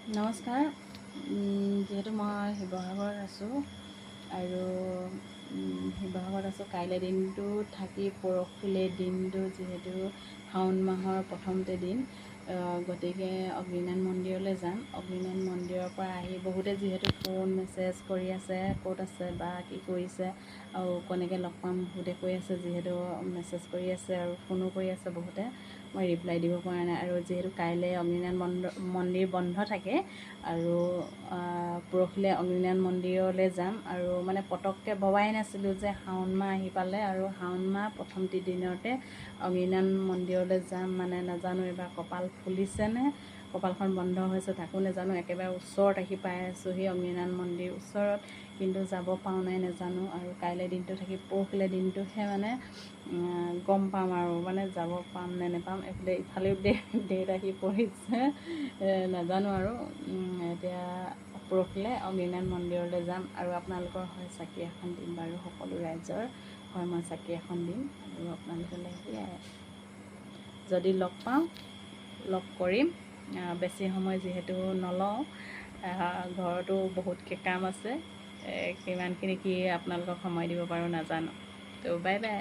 নমস্কাৰ। যিহেতু মই শিৱসাগৰত আছোঁ আৰু শিৱসাগৰত আছোঁ, কাইলৈ দিনটো থাকি পৰহিলৈ দিনটো যিহেতু শাওণ মাহৰ প্ৰথমতে দিন, গতিকে অগ্নিনাথ মন্দিৰলৈ যাম। অগ্নিনাথ মন্দিৰৰ পৰা আহি বহুতে যিহেতু ফোন মেছেজ কৰি আছে, ক'ত আছে বা কি কৰিছে আৰু কেনেকৈ লগ পাম বহুতে কৈ আছে, যিহেতু মেছেজ কৰি আছে আৰু ফোনো কৰি আছে বহুতে, মই ৰিপ্লাই দিব পৰা নাই। আৰু যিহেতু কাইলৈ অগ্নিনাথ মন্দিৰ বন্ধ থাকে আৰু পৰহিলৈ অগ্নিনাথ মন্দিৰলৈ যাম। আৰু মানে পটককৈ ভবাই নাছিলোঁ যে শাওণ মাহ আহি পালে আৰু শাওণ মাহ প্ৰথমটি দিনতে অগ্নিনাথ মন্দিৰলৈ যাম। মানে নাজানো এইবাৰ কপাল ফুলিছেনে, কপালখন বন্ধ হৈছে তাকো নাজানো। একেবাৰে ওচৰত আহি পাই আছোঁহি, অগ্নিনাথ মন্দিৰ ওচৰত, কিন্তু যাব পাওঁ নাই নাজানো। আৰু কাইলৈ দিনটো থাকি পৰহিলৈ দিনটোহে মানে গম পাম আৰু মানে যাব পাম নে নেপাম। ইফালেও ডেট আহি পৰিছে, নাজানো আৰু। এতিয়া পৰহিলৈ অগ্নিনাথ মন্দিৰলৈ যাম আৰু আপোনালোকৰ হয় চাকি এখন দিম বাৰু, সকলো ৰাইজৰ হয় মই চাকি এখন দিম আৰু আপোনালোকলৈ সেয়াই, যদি লগ পাওঁ লগ কৰিম। বেছি সময় যিহেতু নলওঁ, ঘৰতো বহুতকৈ কাম আছে, কিমানখিনি কি আপোনালোকক সময় দিব পাৰোঁ নাজানো। তো বাই বাই।